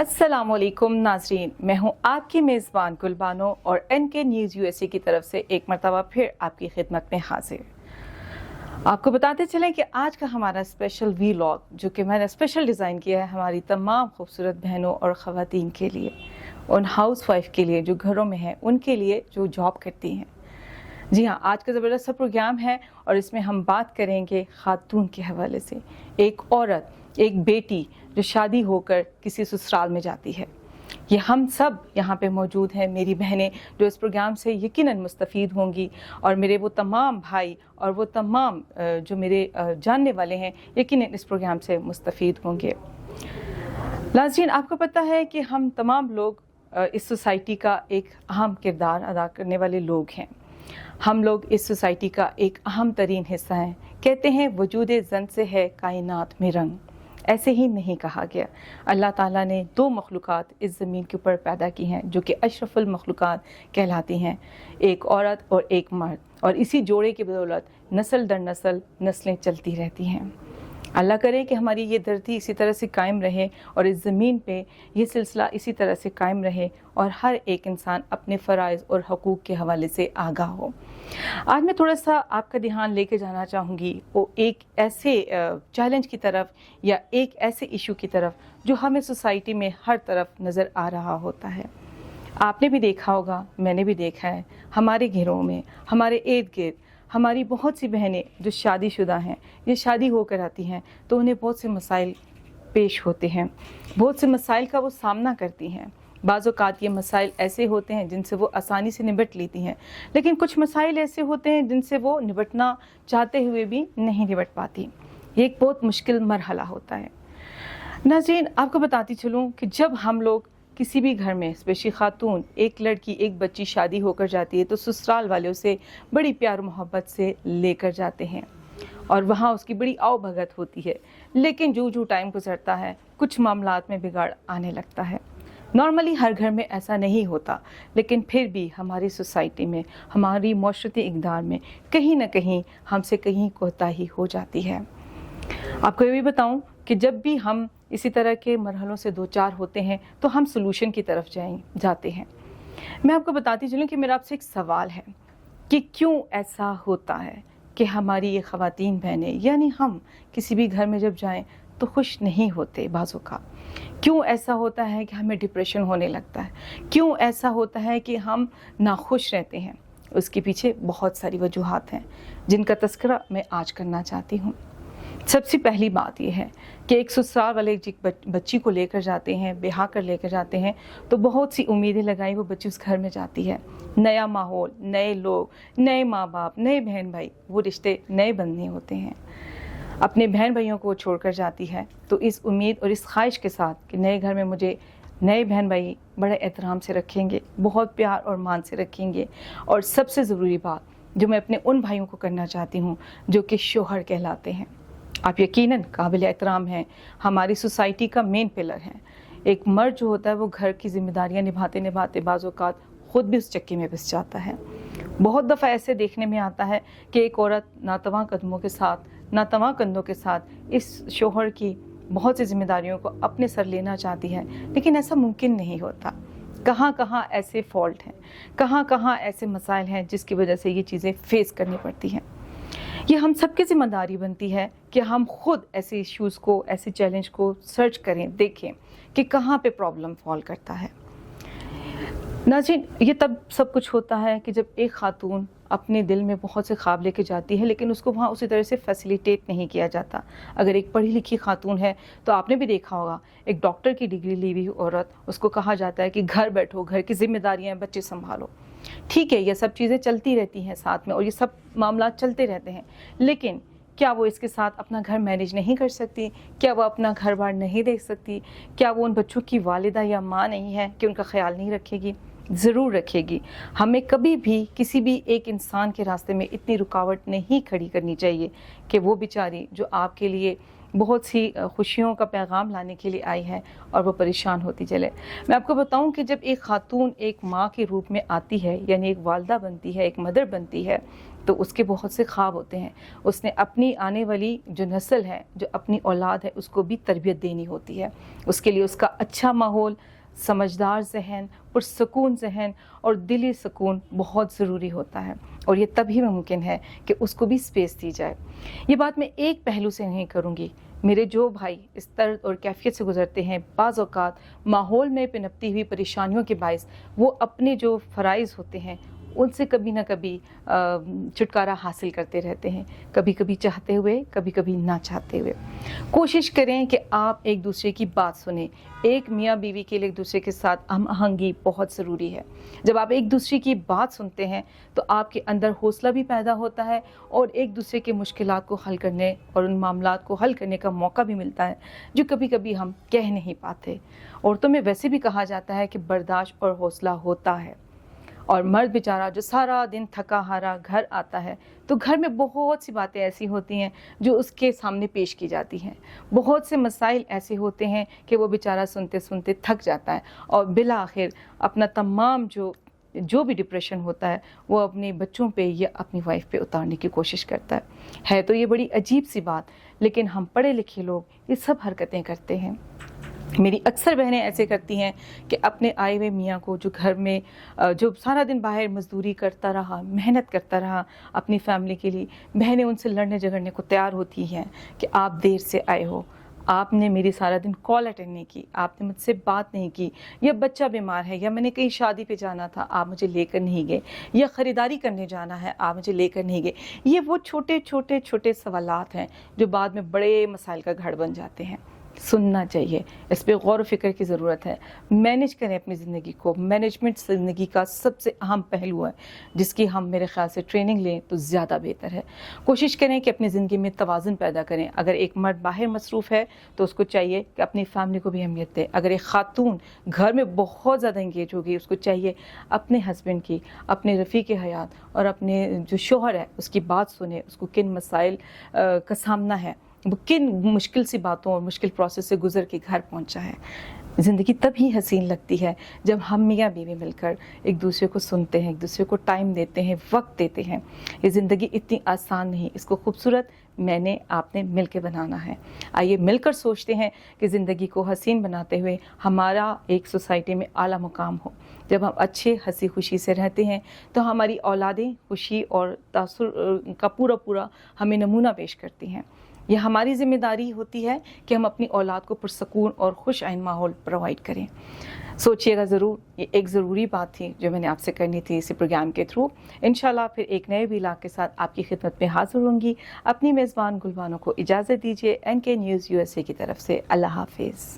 अस्सलामुअलैकुम नाजरीन, मैं हूं आपकी मेज़बान गुलबानो और NK न्यूज़ USA की तरफ से एक मरतबा फिर आपकी खिदमत में हाजिर। आपको बताते चलें कि आज का हमारा स्पेशल वीलॉग जो कि मैंने स्पेशल डिज़ाइन किया है हमारी तमाम खूबसूरत बहनों और ख़वातीन के लिए, उन हाउस वाइफ के लिए जो घरों में हैं, उनके लिए जो जॉब करती हैं। जी हाँ, आज का ज़बरदस्त सा प्रोग्राम है और इसमें हम बात करेंगे खातून के हवाले से। एक औरत, एक बेटी जो शादी होकर किसी ससुराल में जाती है। ये हम सब यहाँ पे मौजूद हैं, मेरी बहनें जो इस प्रोग्राम से यकीनन मुस्तफ़ीद होंगी, और मेरे वो तमाम भाई और वो तमाम जो मेरे जानने वाले हैं यकीनन इस प्रोग्राम से मुस्तफ़ीद होंगे। नाज़रीन, आपको पता है कि हम तमाम लोग इस सोसाइटी का एक अहम किरदार अदा करने वाले लोग हैं। हम लोग इस सोसाइटी का एक अहम तरीन हिस्सा हैं। कहते हैं वजूद ज़न से है कायनात में रंग, ऐसे ही नहीं कहा गया। अल्लाह ताला ने दो मखलूक़ात इस ज़मीन के ऊपर पैदा की हैं जो कि अशरफुल मखलूक़ात कहलाती हैं, एक औरत और एक मर्द, और इसी जोड़े की बदौलत नस्ल दर नस्ल नस्लें चलती रहती हैं। अल्लाह करे कि हमारी ये धरती इसी तरह से कायम रहे और इस ज़मीन पे ये सिलसिला इसी तरह से कायम रहे और हर एक इंसान अपने फ़राइज़ और हकूक़ के हवाले से आगाह हो। आज मैं थोड़ा सा आपका ध्यान लेके जाना चाहूँगी वो एक ऐसे चैलेंज की तरफ या एक ऐसे इशू की तरफ जो हमें सोसाइटी में हर तरफ नज़र आ रहा होता है। आपने भी देखा होगा, मैंने भी देखा है, हमारे घरों में, हमारे इर्द गिर्द हमारी बहुत सी बहनें जो शादीशुदा हैं, ये शादी होकर आती हैं तो उन्हें बहुत से मसाइल पेश होते हैं, बहुत से मसाइल का वो सामना करती हैं। बाज़ औक़ात ये मसाइल ऐसे होते हैं जिनसे वो आसानी से निपट लेती हैं, लेकिन कुछ मसाइल ऐसे होते हैं जिनसे वो निपटना चाहते हुए भी नहीं निपट पाती। ये एक बहुत मुश्किल मरहला होता है। नाज़रीन, आपको बताती चलूँ कि जब हम लोग किसी भी घर में, स्पेशली खातून, एक लड़की, एक बच्ची शादी होकर जाती है तो ससुराल वाले उसे बड़ी प्यार मोहब्बत से लेकर जाते हैं और वहाँ उसकी बड़ी आओ भगत होती है। लेकिन जो जो टाइम गुजरता है कुछ मामलात में बिगाड़ आने लगता है। नॉर्मली हर घर में ऐसा नहीं होता, लेकिन फिर भी हमारी सोसाइटी में, हमारी माशरती इक़दार में कहीं ना कहीं हमसे कहीं कोताही हो जाती है। आपको ये भी बताऊं कि जब भी हम इसी तरह के मरहलों से दो चार होते हैं तो हम सोल्यूशन की तरफ जाते हैं। मैं आपको बताती चलूँ कि मेरा आपसे एक सवाल है कि क्यों ऐसा होता है कि हमारी ये ख़वातीन बहनें यानी हम किसी भी घर में जब जाएं तो खुश नहीं होते बाज़ों का। क्यों ऐसा होता है कि हमें डिप्रेशन होने लगता है? क्यों ऐसा होता है कि हम नाखुश रहते हैं? उसके पीछे बहुत सारी वजूहात हैं जिनका तज़किरा मैं आज करना चाहती हूँ। सबसे पहली बात यह है कि एक ससुराल वाले बच्ची को लेकर जाते हैं, ब्याह कर लेकर जाते हैं तो बहुत सी उम्मीदें लगाई वो बच्ची उस घर में जाती है। नया माहौल, नए लोग, नए माँ बाप, नए बहन भाई, वो रिश्ते नए बनने होते हैं। अपने बहन भाइयों को छोड़कर जाती है तो इस उम्मीद और इस ख्वाहिश के साथ कि नए घर में मुझे नए बहन भाई बड़े एहतराम से रखेंगे, बहुत प्यार और मान से रखेंगे, और सबसे ज़रूरी बात जो मैं अपने उन भाइयों को करना चाहती हूँ जो कि शोहर कहलाते हैं। आप यकीनन काबिल एहतराम हैं, हमारी सोसाइटी का मेन पिलर हैं। एक मर्द जो होता है वो घर की जिम्मेदारियां निभाते निभाते बाज़ औक़ात ख़ुद भी उस चक्की में पिस जाता है। बहुत दफ़ा ऐसे देखने में आता है कि एक औरत नातवां कदमों के साथ, नातवां कंधों के साथ इस शोहर की बहुत सी जिम्मेदारियों को अपने सर लेना चाहती है, लेकिन ऐसा मुमकिन नहीं होता। कहाँ कहाँ ऐसे फॉल्ट हैं, कहाँ कहाँ ऐसे मसाइल हैं जिसकी वजह से ये चीज़ें फेस करनी पड़ती हैं। ये हम सबकी ज़िम्मेदारी बनती है कि हम खुद ऐसे इश्यूज़ को, ऐसे चैलेंज को सर्च करें, देखें कि कहाँ पे प्रॉब्लम फॉल करता है। नाज़रीन, ये तब सब कुछ होता है कि जब एक खातून अपने दिल में बहुत से ख्वाब लेके जाती है लेकिन उसको वहाँ उसी तरह से फैसिलिटेट नहीं किया जाता। अगर एक पढ़ी लिखी खातून है तो आपने भी देखा होगा, एक डॉक्टर की डिग्री ली हुई औरत, उसको कहा जाता है कि घर बैठो, घर की जिम्मेदारियाँ, बच्चे संभालो। ठीक है, ये सब चीज़ें चलती रहती हैं साथ में और ये सब मामला चलते रहते हैं, लेकिन क्या वो इसके साथ अपना घर मैनेज नहीं कर सकती? क्या वो अपना घर बार नहीं देख सकती? क्या वो उन बच्चों की वालिदा या माँ नहीं है कि उनका ख्याल नहीं रखेगी? ज़रूर रखेगी। हमें कभी भी किसी भी एक इंसान के रास्ते में इतनी रुकावट नहीं खड़ी करनी चाहिए कि वो बेचारी जो आपके लिए बहुत सी खुशियों का पैगाम लाने के लिए आई है और वो परेशान होती चले। मैं आपको बताऊं कि जब एक खातून एक माँ के रूप में आती है, यानी एक वालदा बनती है, एक मदर बनती है, تو اس کے بہت سے خواب ہوتے ہیں. اس نے اپنی آنے والی جو نسل ہے, جو اپنی اولاد ہے, اس کو بھی تربیت دینی ہوتی ہے. اس کے لیے اس کا اچھا ماحول, سمجھدار ذہن, پرسکون ذہن اور دلی سکون بہت ضروری ہوتا ہے, اور یہ تبھی ممکن ہے کہ اس کو بھی اسپیس دی جائے. یہ بات میں ایک پہلو سے نہیں کروں گی. میرے جو بھائی اس طرز اور کیفیت سے گزرتے ہیں, بعض اوقات ماحول میں پنپتی ہوئی پریشانیوں کے باعث وہ اپنے جو فرائض ہوتے ہیں ان سے کبھی نہ کبھی چھٹکارا حاصل کرتے رہتے ہیں, کبھی کبھی چاہتے ہوئے, کبھی کبھی نہ چاہتے ہوئے. کوشش کریں کہ آپ ایک دوسرے کی بات سنیں. ایک میاں بیوی کے لیے ایک دوسرے کے ساتھ ہم آہنگی بہت ضروری ہے. جب آپ ایک دوسرے کی بات سنتے ہیں تو آپ کے اندر حوصلہ بھی پیدا ہوتا ہے, اور ایک دوسرے کے مشکلات کو حل کرنے اور ان معاملات کو حل کرنے کا موقع بھی ملتا ہے جو کبھی کبھی ہم کہہ نہیں پاتے. عورتوں میں ویسے بھی کہا جاتا ہے کہ برداشت اور حوصلہ ہوتا ہے, اور مرد بیچارہ جو سارا دن تھکا ہارا گھر آتا ہے تو گھر میں بہت سی باتیں ایسی ہوتی ہیں جو اس کے سامنے پیش کی جاتی ہیں. بہت سے مسائل ایسے ہوتے ہیں کہ وہ بیچارہ سنتے سنتے تھک جاتا ہے, اور بالآخر اپنا تمام جو بھی ڈپریشن ہوتا ہے وہ اپنے بچوں پہ یا اپنی وائف پہ اتارنے کی کوشش کرتا ہے. تو یہ بڑی عجیب سی بات, لیکن ہم پڑھے لکھے لوگ یہ سب حرکتیں کرتے ہیں. میری اکثر بہنیں ایسے کرتی ہیں کہ اپنے آئے ہوئے میاں کو, جو گھر میں جو سارا دن باہر مزدوری کرتا رہا, محنت کرتا رہا اپنی فیملی کے لیے, بہنیں ان سے لڑنے جھگڑنے کو تیار ہوتی ہیں کہ آپ دیر سے آئے ہو, آپ نے میری سارا دن کال اٹینڈ نہیں کی, آپ نے مجھ سے بات نہیں کی, یا بچہ بیمار ہے, یا میں نے کہیں شادی پہ جانا تھا آپ مجھے لے کر نہیں گئے, یا خریداری کرنے جانا ہے آپ مجھے لے کر نہیں گئے. یہ وہ چھوٹے چھوٹے چھوٹے سوالات ہیں جو بعد میں بڑے مسائل کا گھڑ بن جاتے ہیں. سننا چاہیے, اس پہ غور و فکر کی ضرورت ہے. مینیج کریں اپنی زندگی کو. مینجمنٹ زندگی کا سب سے اہم پہلو ہے جس کی ہم میرے خیال سے ٹریننگ لیں تو زیادہ بہتر ہے. کوشش کریں کہ اپنی زندگی میں توازن پیدا کریں. اگر ایک مرد باہر مصروف ہے تو اس کو چاہیے کہ اپنی فیملی کو بھی اہمیت دے. اگر ایک خاتون گھر میں بہت زیادہ انگیج ہوگی, اس کو چاہیے اپنے ہسبینڈ کی, اپنے رفیق حیات اور اپنے جو شوہر ہے اس کی بات سنیں, اس کو کن مسائل کا سامنا ہے, وہ کن مشکل سی باتوں اور مشکل پروسیس سے گزر کے گھر پہنچا ہے. زندگی تب ہی حسین لگتی ہے جب ہم میاں بیوی مل کر ایک دوسرے کو سنتے ہیں, ایک دوسرے کو ٹائم دیتے ہیں, وقت دیتے ہیں. یہ زندگی اتنی آسان نہیں, اس کو خوبصورت میں نے آپ نے مل کے بنانا ہے. آئیے مل کر سوچتے ہیں کہ زندگی کو حسین بناتے ہوئے ہمارا ایک سوسائٹی میں اعلیٰ مقام ہو. جب ہم اچھے ہنسی خوشی سے رہتے ہیں تو ہماری اولادیں خوشی اور تاثر کا پورا ہمیں نمونہ پیش کرتی ہیں. یہ ہماری ذمہ داری ہوتی ہے کہ ہم اپنی اولاد کو پرسکون اور خوش آئند ماحول پرووائڈ کریں. سوچئے گا ضرور. یہ ایک ضروری بات تھی جو میں نے آپ سے کرنی تھی اسی پروگرام کے تھرو. انشاءاللہ پھر ایک نئے ویلاگ کے ساتھ آپ کی خدمت میں حاضر ہوں گی. اپنی میزبان گلبانو کو اجازت دیجیے. NK نیوز USA کی طرف سے اللہ حافظ.